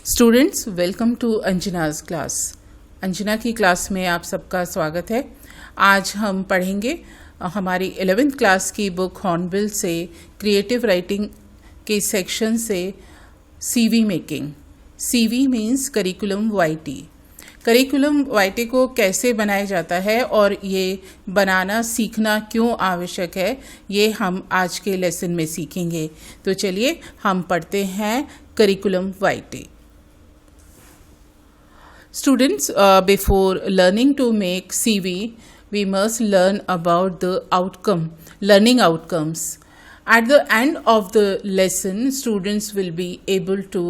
Students, welcome to Anjana's class. Anjana की class में आप सबका स्वागत है। आज हम पढ़ेंगे हमारी 11th क्लास की बुक हॉर्नबिल से क्रिएटिव राइटिंग के सेक्शन से CV making. CV means curriculum vitae. Curriculum vitae को कैसे बनाया जाता है और ये बनाना सीखना क्यों आवश्यक है, ये हम आज के लेसन में सीखेंगे। तो चलिए हम पढ़ते हैं curriculum whitey. Students, before learning to make CV, we must learn about the learning outcomes. At the end of the lesson, students will be able to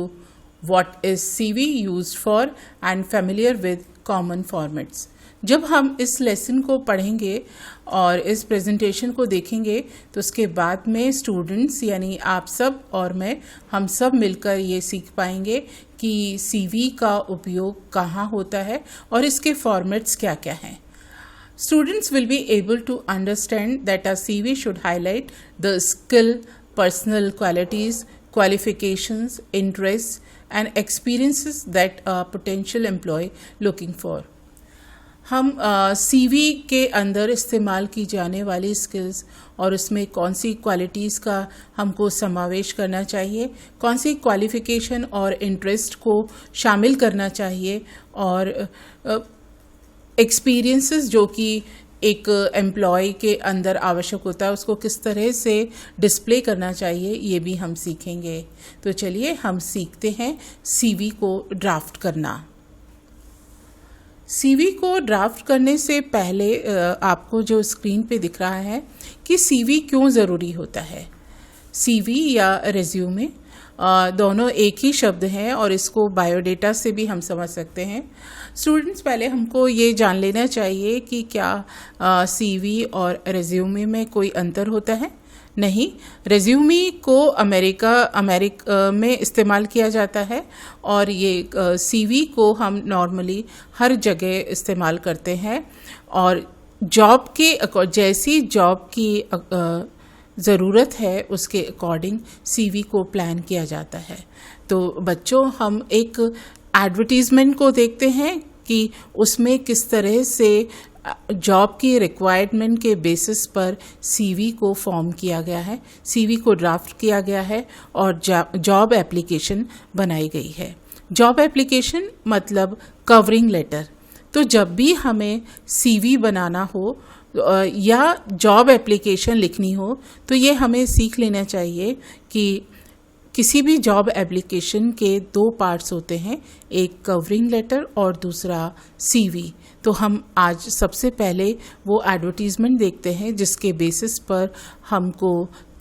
what is CV used for and familiar with common formats. जब हम इस lesson को पढ़ेंगे और इस presentation को देखेंगे तो उसके बाद में स्टूडेंट्स यानी आप सब और मैं हम सब मिलकर ये सीख पाएंगे कि सीवी का उपयोग कहाँ होता है और इसके फॉर्मेट्स क्या क्या हैं। Students will be able to understand that a CV should highlight the skill, personal qualities, qualifications, interests and experiences that a potential employee looking for. हम CV के अंदर इस्तेमाल की जाने वाली स्किल्स और उसमें कौन सी क्वालिटीज़ का हमको समावेश करना चाहिए, कौन सी क्वालिफ़िकेशन और इंटरेस्ट को शामिल करना चाहिए और एक्सपीरियंसेस जो कि एक एम्प्लॉय के अंदर आवश्यक होता है उसको किस तरह से डिस्प्ले करना चाहिए, ये भी हम सीखेंगे। तो चलिए हम सीखते हैं CV को ड्राफ्ट करना। CV को ड्राफ्ट करने से पहले आपको जो स्क्रीन पे दिख रहा है कि CV क्यों ज़रूरी होता है। CV या रेज्यूमे दोनों एक ही शब्द हैं और इसको बायोडेटा से भी हम समझ सकते हैं। स्टूडेंट्स, पहले हमको ये जान लेना चाहिए कि क्या CV और रेज्यूमे में कोई अंतर होता है। नहीं, रेज्यूमे को अमेरिका में इस्तेमाल किया जाता है और ये CV को हम नॉर्मली हर जगह इस्तेमाल करते हैं और जॉब के जैसी जॉब की ज़रूरत है उसके अकॉर्डिंग CV को प्लान किया जाता है। तो बच्चों, हम एक एडवर्टीज़मेंट को देखते हैं कि उसमें किस तरह से जॉब की रिक्वायरमेंट के बेसिस पर CV को फॉर्म किया गया है, CV को ड्राफ्ट किया गया है और जॉब एप्लीकेशन बनाई गई है। जॉब एप्लीकेशन मतलब कवरिंग लेटर। तो जब भी हमें CV बनाना हो या जॉब एप्लीकेशन लिखनी हो तो ये हमें सीख लेना चाहिए कि किसी भी जॉब एप्लीकेशन के दो पार्ट्स होते हैं, एक कवरिंग लेटर और दूसरा CV। तो हम आज सबसे पहले वो एडवर्टीज़मेंट देखते हैं जिसके बेसिस पर हमको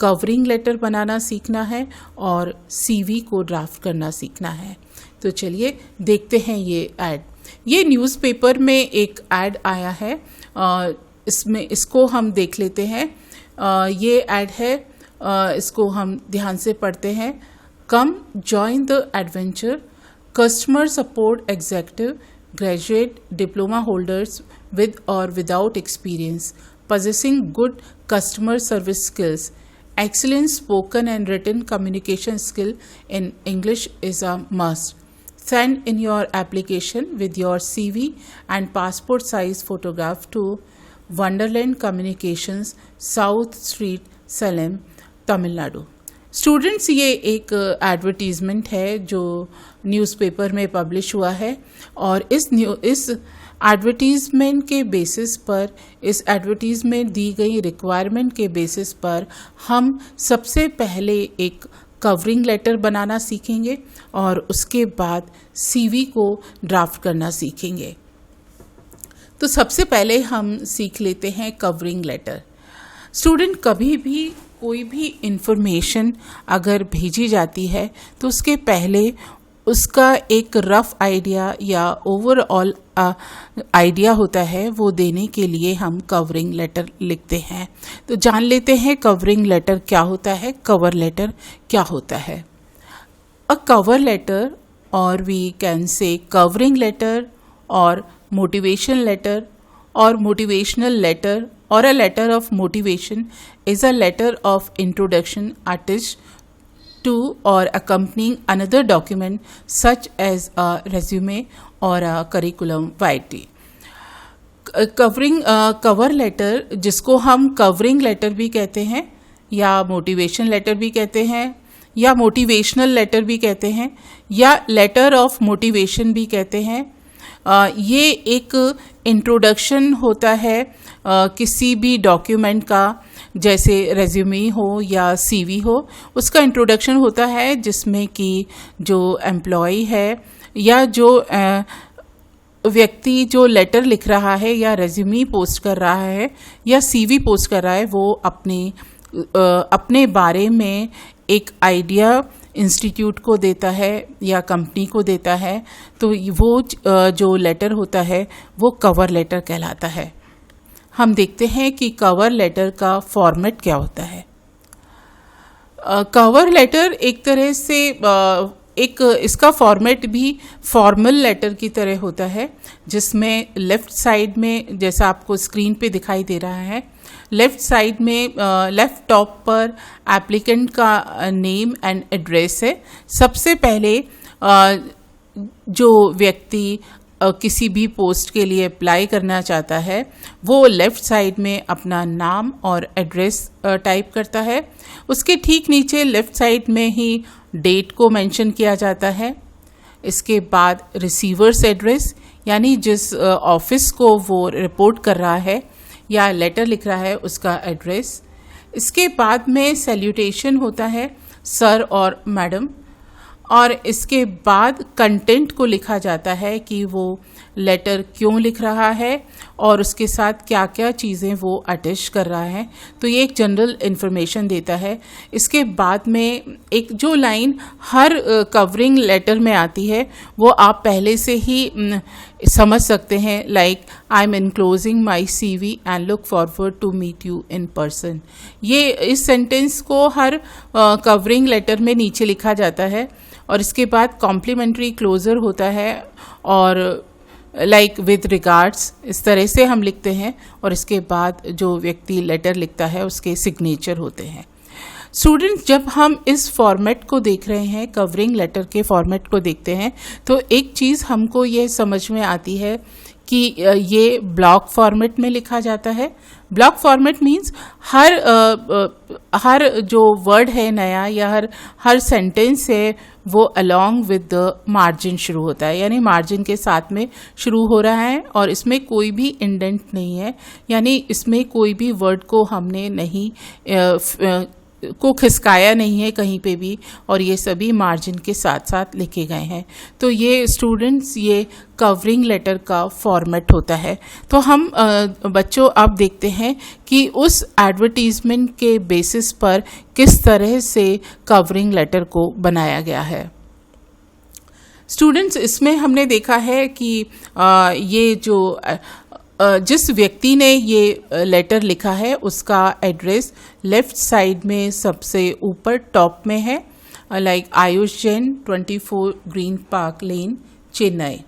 कवरिंग लेटर बनाना सीखना है और CV को ड्राफ्ट करना सीखना है। तो चलिए देखते हैं ये ऐड। ये न्यूज़पेपर में एक ऐड आया है, इसको हम देख लेते हैं। ये ऐड है, इसको हम ध्यान से पढ़ते हैं। Come join the adventure, customer support executive, graduate diploma holders with or without experience, possessing good customer service skills, excellent spoken and written communication skill in English is a must. Send in your application with your CV and passport size photograph to Wonderland Communications, South Street, Salem, Tamil Nadu. Students, ये एक advertisement है जो newspaper में publish हुआ है और इस advertisement के बेसिस पर, इस एडवर्टीज़मेंट दी गई रिक्वायरमेंट के बेसिस पर हम सबसे पहले एक कवरिंग लेटर बनाना सीखेंगे और उसके बाद CV को ड्राफ्ट करना सीखेंगे। तो सबसे पहले हम सीख लेते हैं कवरिंग लेटर। स्टूडेंट, कभी भी कोई भी इंफॉर्मेशन अगर भेजी जाती है तो उसके पहले उसका एक रफ आइडिया या ओवरऑल आइडिया होता है, वो देने के लिए हम कवरिंग लेटर लिखते हैं। तो जान लेते हैं कवरिंग लेटर क्या होता है, कवर लेटर क्या होता है। अ कवर लेटर और we can say covering letter और motivation letter or motivational letter or a letter of motivation is a letter of introduction attached to or accompanying another document such as a resume or a curriculum vitae. Cover letter, जिसको हम covering letter भी कहते हैं या motivation letter भी कहते हैं या मोटिवेशनल लेटर भी कहते हैं या लेटर ऑफ मोटिवेशन भी कहते हैं, ये एक इंट्रोडक्शन होता है किसी भी डॉक्यूमेंट का, जैसे रेज्यूमे हो या सीवी हो, उसका इंट्रोडक्शन होता है जिसमें कि जो एम्प्लॉय है या जो व्यक्ति जो लेटर लिख रहा है या रेज्यूमे पोस्ट कर रहा है या सीवी पोस्ट कर रहा है, वो अपने बारे में एक आइडिया इंस्टीट्यूट को देता है या कंपनी को देता है। तो वो जो लेटर होता है वो कवर लेटर कहलाता है। हम देखते हैं कि कवर लेटर का फॉर्मेट क्या होता है। कवर लेटर एक तरह से इसका फॉर्मेट भी फॉर्मल लेटर की तरह होता है, जिसमें लेफ्ट साइड में, जैसा आपको स्क्रीन पे दिखाई दे रहा है, लेफ्ट साइड में लेफ्ट टॉप पर एप्लीकेंट का नेम एंड एड्रेस है। सबसे पहले जो व्यक्ति किसी भी पोस्ट के लिए अप्लाई करना चाहता है वो लेफ्ट साइड में अपना नाम और एड्रेस टाइप करता है। उसके ठीक नीचे लेफ्ट साइड में ही डेट को मेंशन किया जाता है। इसके बाद रिसीवर्स एड्रेस, यानी जिस ऑफिस को वो रिपोर्ट कर रहा है या लेटर लिख रहा है उसका एड्रेस। इसके बाद में सैल्यूटेशन होता है, सर और मैडम, और इसके बाद कंटेंट को लिखा जाता है कि वो लेटर क्यों लिख रहा है और उसके साथ क्या क्या चीज़ें वो अटैच कर रहा है। तो ये एक जनरल इन्फॉर्मेशन देता है। इसके बाद में एक जो लाइन हर कवरिंग लेटर में आती है वो आप पहले से ही समझ सकते हैं, like I am enclosing my CV and look forward to meet you in person. ये इस सेंटेंस को हर कवरिंग लेटर में नीचे लिखा जाता है। और इसके बाद कॉम्प्लीमेंट्री क्लोजर होता है और लाइक विद रिगार्ड्स, इस तरह से हम लिखते हैं। और इसके बाद जो व्यक्ति लेटर लिखता है उसके सिग्नेचर होते हैं। स्टूडेंट्स, जब हम इस फॉर्मेट को देख रहे हैं, कवरिंग लेटर के फॉर्मेट को देखते हैं, तो एक चीज़ हमको ये समझ में आती है कि ये ब्लॉक फॉर्मेट में लिखा जाता है। ब्लॉक फॉर्मेट मीन्स हर जो वर्ड है नया या हर सेंटेंस है वो अलोंग विद द मार्जिन शुरू होता है, यानी मार्जिन के साथ में शुरू हो रहा है और इसमें कोई भी इंडेंट नहीं है, यानी इसमें कोई भी वर्ड को हमने नहीं को खिसकाया नहीं है कहीं पे भी, और ये सभी मार्जिन के साथ साथ लिखे गए हैं। तो ये स्टूडेंट्स, ये कवरिंग लेटर का फॉर्मेट होता है। तो हम बच्चों अब देखते हैं कि उस एडवर्टीजमेंट के बेसिस पर किस तरह से कवरिंग लेटर को बनाया गया है। स्टूडेंट्स, इसमें हमने देखा है कि ये जो जिस व्यक्ति ने ये लेटर लिखा है उसका एड्रेस लेफ्ट साइड में सबसे ऊपर टॉप में है, like Ayush Jain 24 Green Park Lane, Chennai.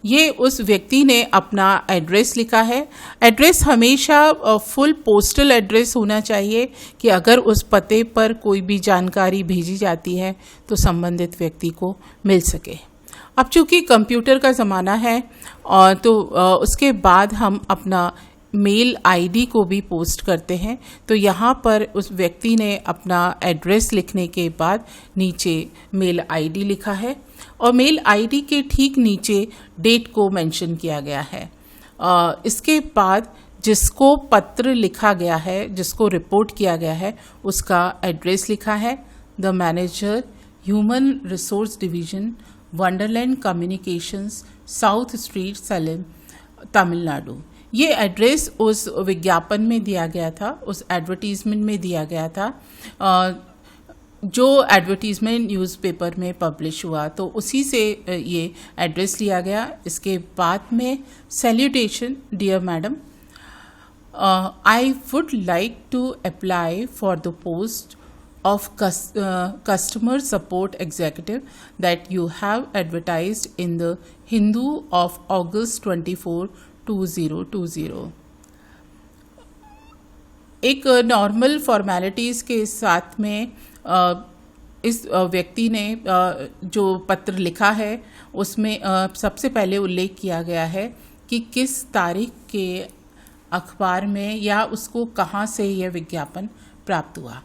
ये उस व्यक्ति ने अपना एड्रेस लिखा है। एड्रेस हमेशा फुल पोस्टल एड्रेस होना चाहिए कि अगर उस पते पर कोई भी जानकारी भेजी जाती है तो संबंधित व्यक्ति को मिल सके। अब चूंकि कंप्यूटर का ज़माना है और तो उसके बाद हम अपना मेल आईडी को भी पोस्ट करते हैं। तो यहाँ पर उस व्यक्ति ने अपना एड्रेस लिखने के बाद नीचे मेल आईडी लिखा है और मेल आईडी के ठीक नीचे डेट को मेंशन किया गया है। इसके बाद जिसको पत्र लिखा गया है, जिसको रिपोर्ट किया गया है, उसका एड्रेस लिखा है, the manager, human resource division, Wonderland communications, south street, Salem, Tamil Nadu. ये एड्रेस उस विज्ञापन में दिया गया था, उस एडवर्टीजमेंट में दिया गया था जो एडवर्टीजमेंट न्यूज़पेपर में पब्लिश हुआ, तो उसी से ये एड्रेस लिया गया। इसके बाद में salutation, dear madam, I would like to apply for the post of customer support executive that you have advertised in the Hindu of August 24, 2020। एक नॉर्मल फॉर्मेलिटीज़ के साथ में इस व्यक्ति ने जो पत्र लिखा है उसमें सबसे पहले उल्लेख किया गया है कि किस तारीख के अखबार में या उसको कहाँ से यह विज्ञापन प्राप्त हुआ।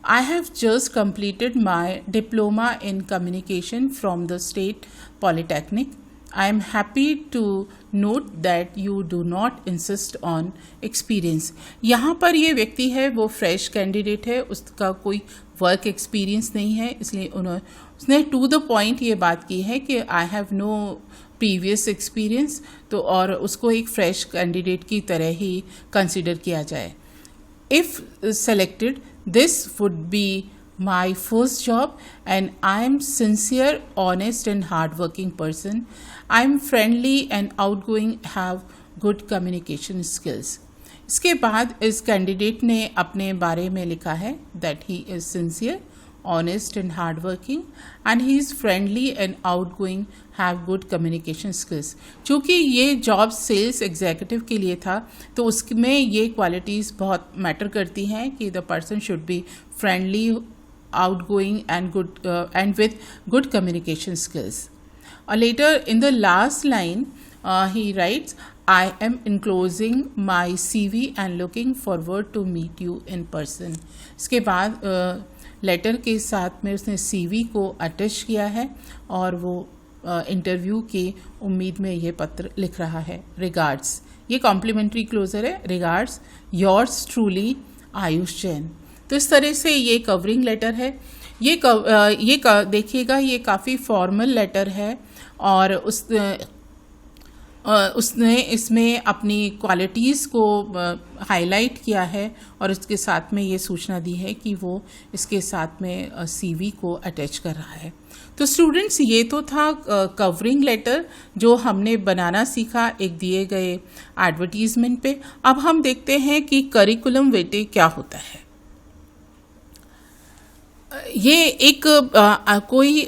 I have just completed my diploma in communication from the State Polytechnic. I am happy to note that you do not insist on experience. यहाँ पर ये व्यक्ति है वो फ्रेश कैंडिडेट है, उसका कोई वर्क एक्सपीरियंस नहीं है, इसलिए उसने टू द पॉइंट ये बात की है कि I have no previous experience, तो और उसको एक फ्रेश कैंडिडेट की तरह ही कंसिडर किया जाए। If selected, this would be my first job and I am sincere, honest and hardworking person. I am friendly and outgoing, have good communication skills. इसके बाद इस कैंडिडेट ने अपने बारे में लिखा है that he is sincere, honest and hardworking and he is friendly and outgoing, have good communication skills. चूँकि ये जॉब सेल्स एग्जीक्यूटिव के लिए था तो उसमें ये क्वालिटीज़ बहुत मैटर करती हैं कि the person should be friendly, outgoing and good and with good communication skills. Later in the last line he writes, I am enclosing my CV and looking forward to meet you in person. इसके बाद letter के साथ में उसने CV को attach किया है और वो इंटरव्यू की उम्मीद में ये पत्र लिख रहा है। रिगार्ड्स, ये कॉम्प्लीमेंट्री क्लोजर है। Regards yours truly Ayush Jain. तो इस तरह से ये कवरिंग लेटर है। देखिएगा ये काफ़ी फॉर्मल लेटर है और उसने इसमें अपनी क्वालिटीज़ को हाईलाइट किया है और उसके साथ में ये सूचना दी है कि वो इसके साथ में CV को अटैच कर रहा है। तो स्टूडेंट्स, ये तो था कवरिंग लेटर जो हमने बनाना सीखा एक दिए गए एडवर्टीजमेंट पे। अब हम देखते हैं कि करिकुलम वेटे क्या होता है। ये एक कोई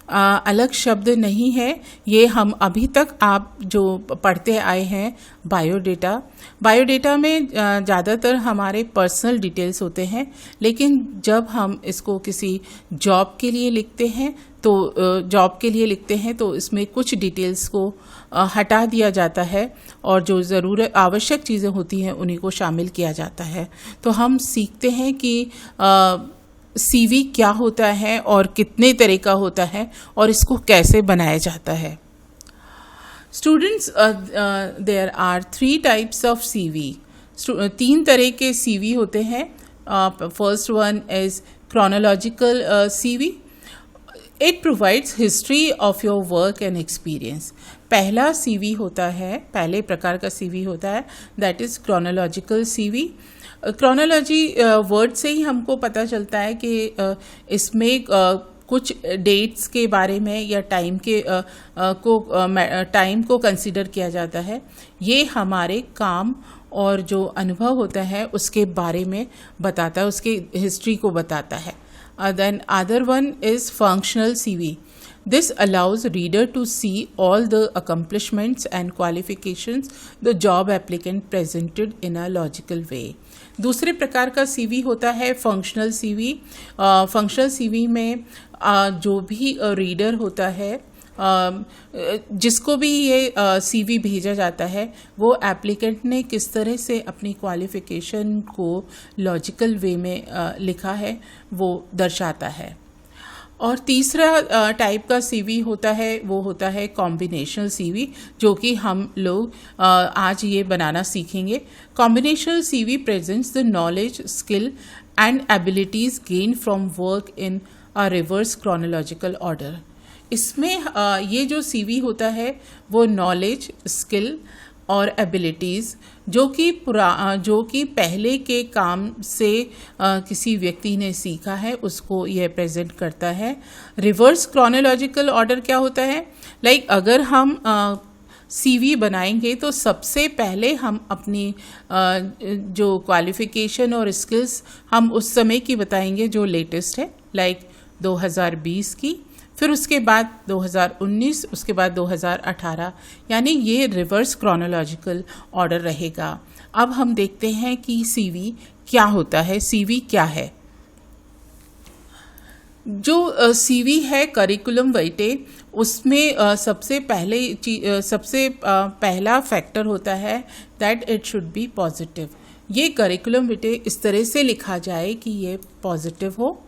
अलग शब्द नहीं है, ये हम अभी तक आप जो पढ़ते आए हैं बायोडेटा में ज़्यादातर हमारे पर्सनल डिटेल्स होते हैं, लेकिन जब हम इसको किसी जॉब के लिए लिखते हैं तो इसमें कुछ डिटेल्स को हटा दिया जाता है और जो आवश्यक चीज़ें होती हैं उन्हीं को शामिल किया जाता है। तो हम सीखते हैं कि CV क्या होता है और कितने तरह का होता है और इसको कैसे बनाया जाता है। Students, there are 3 types of CV। 3 तरह के CV होते हैं। First one is chronological CV। It provides history of your work and experience. पहला CV होता है, पहले प्रकार का CV होता है, that is chronological CV। Chronology word से ही हमको पता चलता है कि इसमें कुछ डेट्स के बारे में या टाइम को कंसीडर किया जाता है। ये हमारे काम और जो अनुभव होता है उसके बारे में बताता है, उसके हिस्ट्री को बताता है। Then other one is functional CV। This allows reader to see all the accomplishments and qualifications the job applicant presented in a logical way. दूसरे प्रकार का CV होता है फंक्शनल CV। फंक्शनल CV में जो भी रीडर होता है, जिसको भी ये CV भेजा जाता है, वो एप्लीकेंट ने किस तरह से अपनी क्वालिफिकेशन को लॉजिकल वे में लिखा है वो दर्शाता है। और तीसरा टाइप का CV होता है वो होता है कॉम्बिनेशनल CV, जो कि हम लोग आज ये बनाना सीखेंगे। Combinational CV presents the knowledge, skill and abilities gain from work in a reverse chronological order. इसमें ये जो CV होता है वो नॉलेज, स्किल और एबिलिटीज़ जो कि पहले के काम से किसी व्यक्ति ने सीखा है उसको यह प्रेजेंट करता है। रिवर्स क्रोनोलॉजिकल ऑर्डर क्या होता है? अगर हम CV बनाएंगे तो सबसे पहले हम अपनी जो क्वालिफिकेशन और स्किल्स हम उस समय की बताएंगे जो लेटेस्ट है, 2020 की, फिर उसके बाद 2019, उसके बाद 2018, यानी ये रिवर्स क्रोनोलॉजिकल ऑर्डर रहेगा। अब हम देखते हैं कि CV क्या होता है, CV क्या है। जो सीवी है करिकुलम वाइटे, उसमें सबसे पहला फैक्टर होता है that it should be positive. ये करिकुलम वाइटे इस तरह से लिखा जाए कि ये पॉजिटिव हो।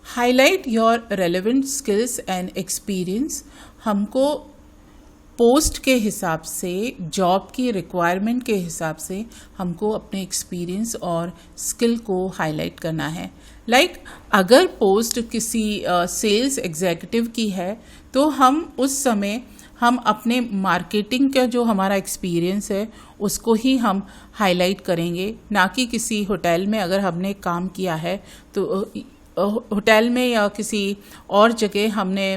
Highlight your relevant skills and experience. हमको पोस्ट के हिसाब से, जॉब की रिक्वायरमेंट के हिसाब से हमको अपने एक्सपीरियंस और स्किल को हाईलाइट करना है। अगर पोस्ट किसी सेल्स एग्जीक्यूटिव की है तो हम उस समय हम अपने मार्केटिंग का जो हमारा एक्सपीरियंस है उसको ही हम हाईलाइट करेंगे, ना कि किसी होटल में अगर हमने काम किया है तो होटल में या किसी और जगह हमने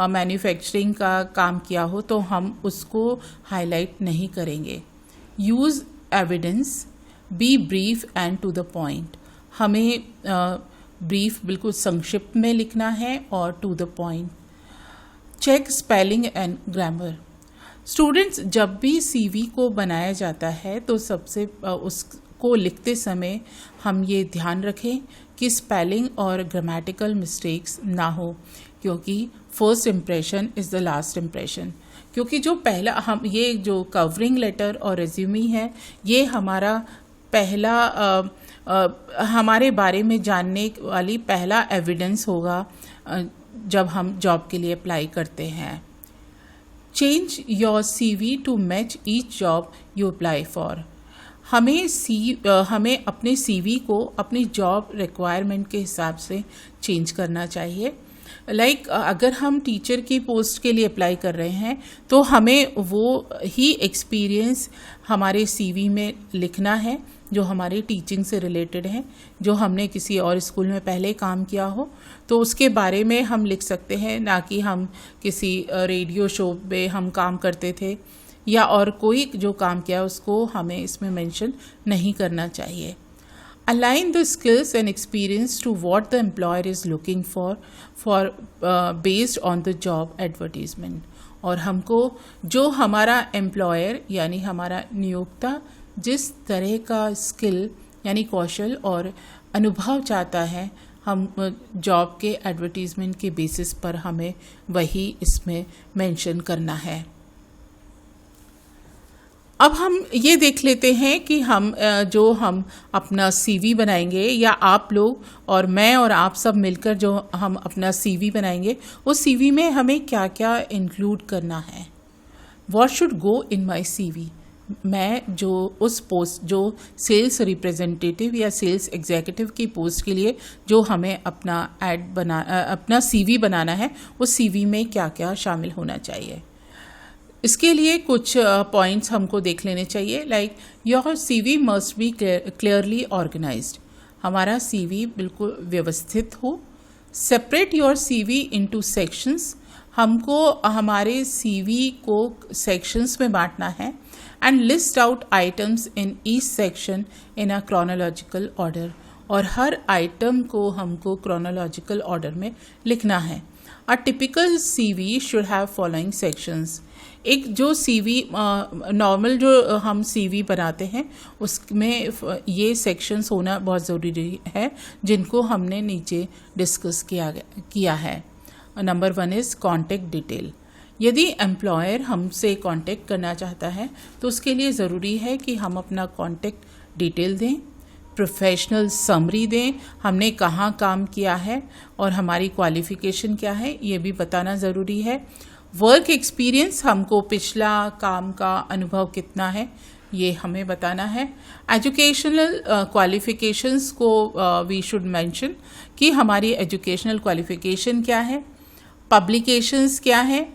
मैन्युफैक्चरिंग का काम किया हो तो हम उसको हाईलाइट नहीं करेंगे। Use evidence, be brief and to the point. हमें ब्रीफ बिल्कुल संक्षिप्त में लिखना है और to the point. Check spelling and grammar. Students, जब भी सीवी को बनाया जाता है तो सबसे उसको लिखते समय हम ये ध्यान रखें कि स्पेलिंग और ग्रामेटिकल मिस्टेक्स ना हो, क्योंकि first impression is the last impression. क्योंकि जो पहला हम ये जो कवरिंग लेटर और रेज्यूमी है, ये हमारा पहला हमारे बारे में जानने वाली पहला एविडेंस होगा जब हम जॉब के लिए अप्लाई करते हैं। Change your CV to match each job you apply for. हमें अपने सीवी को अपनी जॉब रिक्वायरमेंट के हिसाब से चेंज करना चाहिए। अगर हम टीचर की पोस्ट के लिए अप्लाई कर रहे हैं तो हमें वो ही एक्सपीरियंस हमारे सीवी में लिखना है जो हमारी टीचिंग से रिलेटेड है। जो हमने किसी और स्कूल में पहले काम किया हो तो उसके बारे में हम लिख सकते हैं, ना कि हम किसी रेडियो शो पे हम काम करते थे या और कोई जो काम किया उसको हमें इसमें मेंशन नहीं करना चाहिए। Align the skills and experience to what the employer is looking for based on the job advertisement। और हमको जो हमारा एम्प्लॉयर यानी हमारा नियोक्ता जिस तरह का स्किल यानी कौशल और अनुभव चाहता है, हम जॉब के एडवर्टीजमेंट के बेसिस पर हमें वही इसमें मेंशन करना है। अब हम ये देख लेते हैं कि हम अपना सीवी बनाएंगे, या आप लोग और मैं और आप सब मिलकर जो हम अपना सीवी बनाएंगे, उस सीवी में हमें क्या क्या इंक्लूड करना है। What should go in my CV. मैं जो उस पोस्ट, जो सेल्स रिप्रेजेंटेटिव या सेल्स एग्जीक्यूटिव की पोस्ट के लिए जो हमें अपना सीवी बनाना है, उस सीवी में क्या क्या शामिल होना चाहिए। इसके लिए कुछ पॉइंट्स हमको देख लेने चाहिए। Your CV must be clearly organised. हमारा सीवी बिल्कुल व्यवस्थित हो। Separate your CV into sections. हमको हमारे सीवी को सेक्शंस में बांटना है। And list out items in each section in a chronological order. और हर आइटम को हमको क्रोनोलॉजिकल ऑर्डर में लिखना है। A typical CV should have following sections. एक जो सीवी नॉर्मल जो हम सीवी बनाते हैं उसमें ये सेक्शंस होना बहुत ज़रूरी है, जिनको हमने नीचे डिस्कस किया है। Number 1 is contact detail. यदि एम्प्लॉयर हमसे कॉन्टैक्ट करना चाहता है तो उसके लिए ज़रूरी है कि हम अपना कॉन्टैक्ट डिटेल दें, प्रोफेशनल समरी दें, हमने कहाँ काम किया है और हमारी क्वालिफ़िकेशन क्या है, ये भी बताना ज़रूरी है। वर्क एक्सपीरियंस, हमको पिछला काम का अनुभव कितना है ये हमें बताना है। एजुकेशनल क्वालिफ़िकेशंस को वी शुड मेंशन कि हमारी एजुकेशनल क्वालिफ़िकेशन क्या है, पब्लिकेशंस क्या है।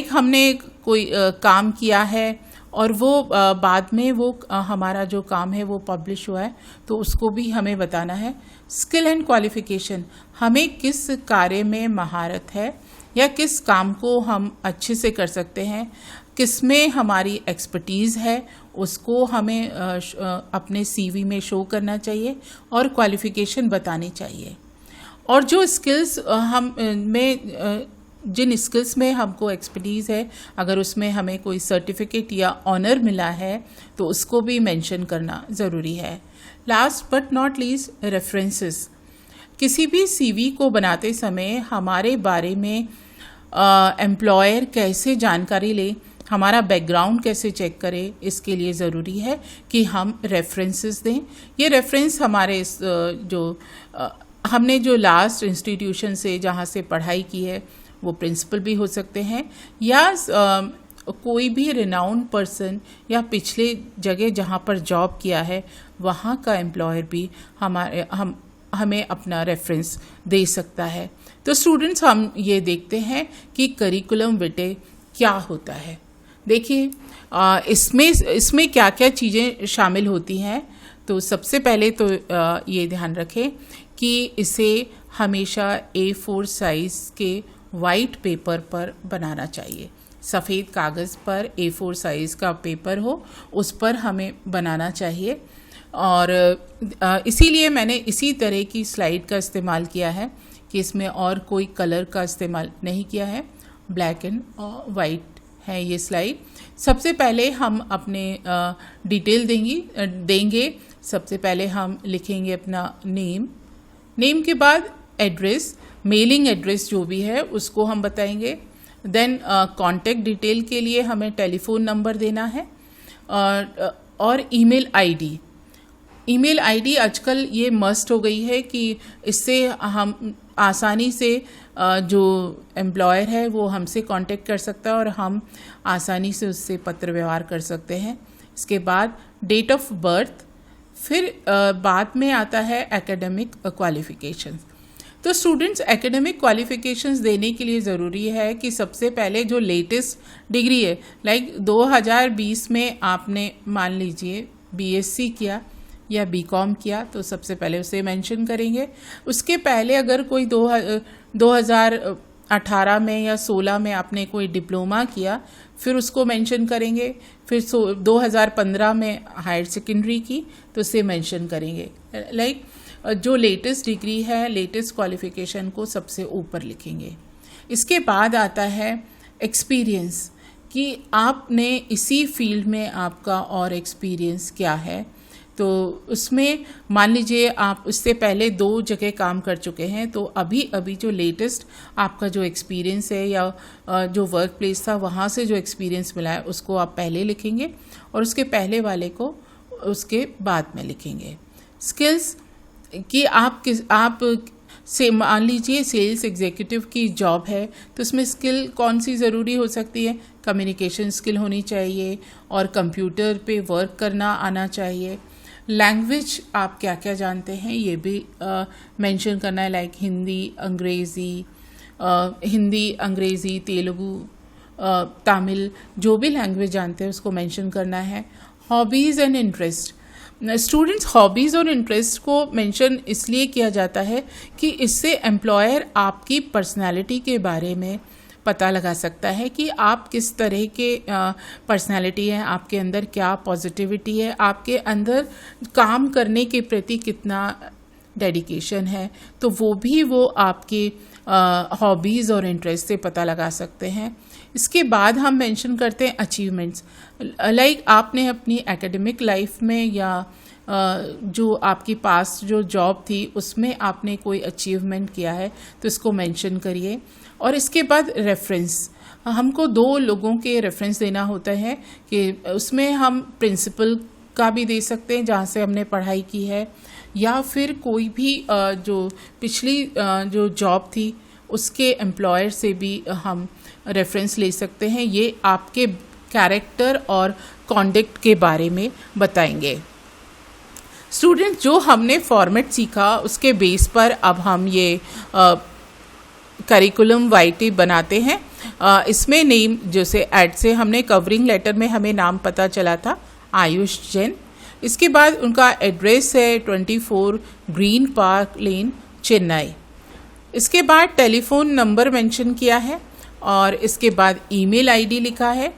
हमने कोई काम किया है और वो बाद में वो हमारा जो काम है वो पब्लिश हुआ है तो उसको भी हमें बताना है। स्किल एंड क्वालिफ़िकेशन, हमें किस कार्य में महारत है या किस काम को हम अच्छे से कर सकते हैं, किस में हमारी एक्सपर्टीज़ है, उसको हमें अपने सीवी में शो करना चाहिए और क्वालिफ़िकेशन बतानी चाहिए। और जो स्किल्स जिन स्किल्स में हमको एक्सपर्टीज़ है, अगर उसमें हमें कोई सर्टिफिकेट या ऑनर मिला है तो उसको भी मेंशन करना ज़रूरी है। Last but not least, references. किसी भी सीवी को बनाते समय हमारे बारे में एम्प्लॉयर कैसे जानकारी ले, हमारा बैकग्राउंड कैसे चेक करे, इसके लिए ज़रूरी है कि हम रेफरेंसेस दें। ये रेफरेंस हमारे हमने जो लास्ट इंस्टीट्यूशन से जहाँ से पढ़ाई की है वो प्रिंसिपल भी हो सकते हैं, या कोई भी रिनाउंड पर्सन, या पिछले जगह जहाँ पर जॉब किया है वहाँ का एम्प्लॉयर भी हमें अपना रेफरेंस दे सकता है। तो स्टूडेंट्स, हम ये देखते हैं कि करिकुलम विटे क्या होता है। देखिए इसमें क्या क्या चीज़ें शामिल होती हैं। तो सबसे पहले तो ये ध्यान रखें कि इसे हमेशा A4 साइज़ के वाइट पेपर पर बनाना चाहिए। सफ़ेद कागज़ पर A4 साइज़ का पेपर हो, उस पर हमें बनाना चाहिए। और इसीलिए मैंने इसी तरह की स्लाइड का इस्तेमाल किया है कि इसमें और कोई कलर का इस्तेमाल नहीं किया है, ब्लैक एंड वाइट है ये स्लाइड। सबसे पहले हम अपने डिटेल देंगे। सबसे पहले हम लिखेंगे अपना नेम के बाद एड्रेस, मेलिंग एड्रेस जो भी है उसको हम बताएंगे। देन कॉन्टेक्ट डिटेल के लिए हमें टेलीफोन नंबर देना है, और ईमेल आईडी। ईमेल आईडी आजकल ये मस्ट हो गई है कि इससे हम आसानी से जो एम्प्लॉयर है वो हमसे कांटेक्ट कर सकता है और हम आसानी से उससे पत्र व्यवहार कर सकते हैं। इसके बाद डेट ऑफ बर्थ, फिर बाद में आता है एकेडमिक क्वालिफिकेशंस। तो स्टूडेंट्स, एकेडमिक क्वालिफिकेशंस देने के लिए ज़रूरी है कि सबसे पहले जो लेटेस्ट डिग्री है, लाइक 2020 में आपने मान लीजिए बीएससी किया या बीकॉम किया, तो सबसे पहले उसे मेंशन करेंगे। उसके पहले अगर कोई 2018 में या 16 में आपने कोई डिप्लोमा किया, फिर उसको मेंशन करेंगे। फिर 2015 में हायर सेकेंडरी की, तो उसे मेंशन करेंगे। लाइक जो लेटेस्ट डिग्री है, लेटेस्ट क्वालिफिकेशन को सबसे ऊपर लिखेंगे। इसके बाद आता है एक्सपीरियंस, कि आपने इसी फील्ड में आपका और एक्सपीरियंस क्या है। तो उसमें मान लीजिए आप उससे पहले 2 जगह काम कर चुके हैं, तो अभी जो लेटेस्ट आपका जो एक्सपीरियंस है या जो वर्क प्लेस था वहाँ से जो एक्सपीरियंस मिला है उसको आप पहले लिखेंगे, और उसके पहले वाले को उसके बाद में लिखेंगे। स्किल्स कि आप से मान लीजिए सेल्स एग्जीक्यूटिव की जॉब है, तो उसमें स्किल कौन सी ज़रूरी हो सकती है। कम्युनिकेशन स्किल होनी चाहिए और कंप्यूटर पे वर्क करना आना चाहिए। लैंग्वेज आप क्या क्या जानते हैं ये भी मेंशन करना है, लाइक हिंदी, अंग्रेज़ी, तेलुगु, तमिल, जो भी लैंग्वेज जानते हैं उसको मेंशन करना है। Hobbies and interest, students, hobbies और इंटरेस्ट को मेंशन इसलिए किया जाता है कि इससे एम्प्लॉयर आपकी पर्सनालिटी के बारे में पता लगा सकता है कि आप किस तरह के पर्सनालिटी है, आपके अंदर क्या पॉजिटिविटी है, आपके अंदर काम करने के प्रति कितना डेडिकेशन है। तो वो आपके हॉबीज़ और इंटरेस्ट से पता लगा सकते हैं। इसके बाद हम मेंशन करते हैं अचीवमेंट्स, लाइक आपने अपनी एकेडमिक लाइफ में या जो आपकी पास जो जॉब थी उसमें आपने कोई अचीवमेंट किया है तो इसको मेंशन करिए। और इसके बाद रेफरेंस, हमको 2 लोगों के रेफरेंस देना होता है कि उसमें हम प्रिंसिपल का भी दे सकते हैं जहाँ से हमने पढ़ाई की है, या फिर कोई भी जो पिछली जो जॉब थी उसके एम्प्लॉयर से भी हम रेफरेंस ले सकते हैं। ये आपके कैरेक्टर और कॉन्डक्ट के बारे में बताएंगे। स्टूडेंट, जो हमने फॉर्मेट सीखा उसके बेस पर अब हम ये करिकुलम वाइटे बनाते हैं। इसमें नेम, जैसे ऐड से हमने कवरिंग लेटर में हमें नाम पता चला था आयुष जैन। इसके बाद उनका एड्रेस है 24 ग्रीन पार्क लेन, चेन्नई। इसके बाद टेलीफोन नंबर मेंशन किया है, और इसके बाद ईमेल आईडी लिखा है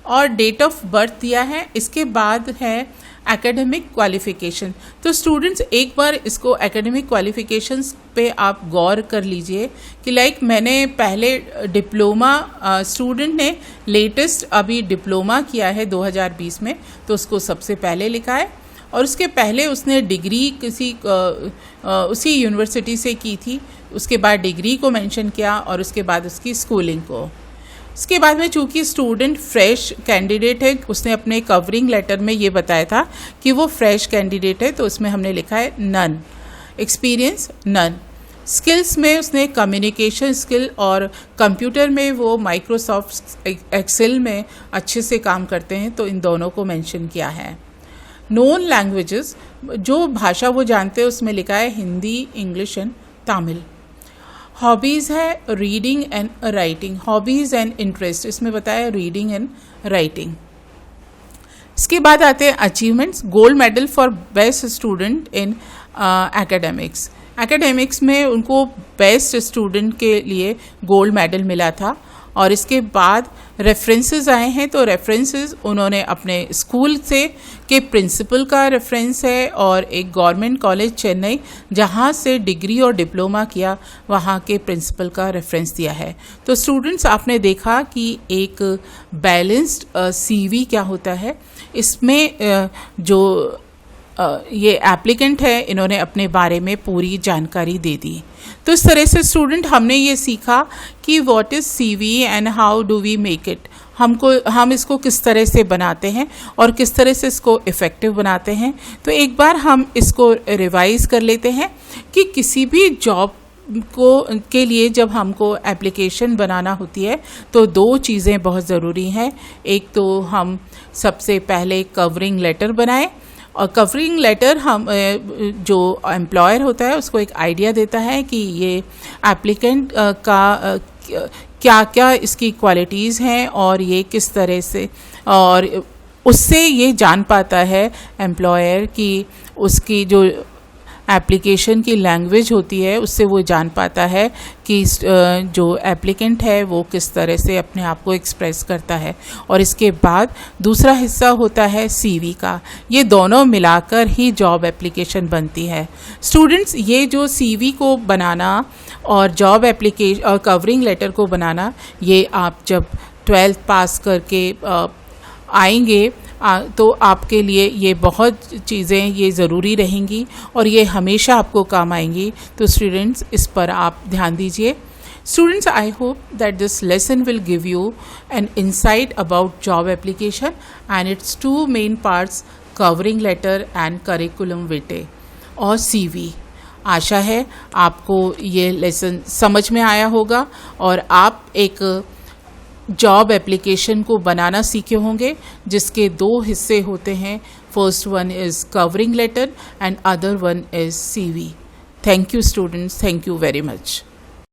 और डेट ऑफ बर्थ दिया है। इसके बाद है एकेडमिक क्वालिफिकेशन। तो स्टूडेंट्स, एक बार इसको एकेडमिक क्वालिफिकेशंस पे आप गौर कर लीजिए कि लाइक मैंने पहले डिप्लोमा, स्टूडेंट ने लेटेस्ट अभी डिप्लोमा किया है 2020 में, तो उसको सबसे पहले लिखा है। और उसके पहले उसने डिग्री किसी उसी यूनिवर्सिटी से की थी, उसके बाद डिग्री को मेंशन किया और उसके बाद उसकी स्कूलिंग को। इसके बाद में चूँकि स्टूडेंट फ्रेश कैंडिडेट है, उसने अपने कवरिंग लेटर में ये बताया था कि वो फ्रेश कैंडिडेट है, तो उसमें हमने लिखा है नन। Experience none. स्किल्स में उसने कम्युनिकेशन स्किल और कंप्यूटर में वो माइक्रोसॉफ्ट एक्सेल में अच्छे से काम करते हैं, तो इन दोनों को मेंशन किया है। नोन लैंग्वेजेस, जो भाषा वो जानते हैं उसमें लिखा है Hindi, English and Tamil. Hobbies है reading and writing. Hobbies and interest, इसमें बताया रीडिंग एंड राइटिंग। इसके बाद आते हैं achievements. Gold medal for best student in academics. Academics में उनको बेस्ट स्टूडेंट के लिए गोल्ड मेडल मिला था। और इसके बाद रेफरेंसेस आए हैं, तो रेफरेंसेस उन्होंने अपने स्कूल से के प्रिंसिपल का रेफरेंस है और एक गवर्नमेंट कॉलेज चेन्नई जहाँ से डिग्री और डिप्लोमा किया, वहाँ के प्रिंसिपल का रेफरेंस दिया है। तो स्टूडेंट्स, आपने देखा कि एक बैलेंस्ड सीवी क्या होता है। इसमें जो ये एप्लीकेंट है, इन्होंने अपने बारे में पूरी जानकारी दे दी। तो इस तरह से स्टूडेंट हमने ये सीखा कि what is CV and how do we make it. हम इसको किस तरह से बनाते हैं और किस तरह से इसको इफ़ेक्टिव बनाते हैं। तो एक बार हम इसको रिवाइज कर लेते हैं कि किसी भी जॉब के लिए जब हमको एप्लीकेशन बनाना होती है तो दो चीज़ें बहुत ज़रूरी हैं। एक तो हम सबसे पहले कवरिंग लेटर बनाएं, और कवरिंग लेटर हम जो एम्प्लॉयर होता है उसको एक आइडिया देता है कि ये एप्लीकेंट का क्या क्या इसकी क्वालिटीज़ हैं और ये किस तरह से, और उससे ये जान पाता है एम्प्लॉयर कि उसकी जो एप्लीकेशन की लैंग्वेज होती है उससे वो जान पाता है कि जो एप्लीकेंट है वो किस तरह से अपने आप को एक्सप्रेस करता है। और इसके बाद दूसरा हिस्सा होता है सीवी का। ये दोनों मिलाकर ही जॉब एप्लीकेशन बनती है। स्टूडेंट्स, ये जो सीवी को बनाना और जॉब एप्लीकेशन और कवरिंग लेटर को बनाना, ये आप जब 12th पास करके आएंगे तो आपके लिए ये बहुत चीज़ें ये ज़रूरी रहेंगी और ये हमेशा आपको काम आएंगी। तो स्टूडेंट्स, इस पर आप ध्यान दीजिए। Students, I hope that this lesson will give you an insight about job application and its two main parts, covering letter and curriculum vitae और CV। आशा है आपको ये लेसन समझ में आया होगा और आप एक जॉब एप्लीकेशन को बनाना सीखे होंगे, जिसके दो हिस्से होते हैं। First one is covering letter and other one is CV। Thank you students, thank you very much.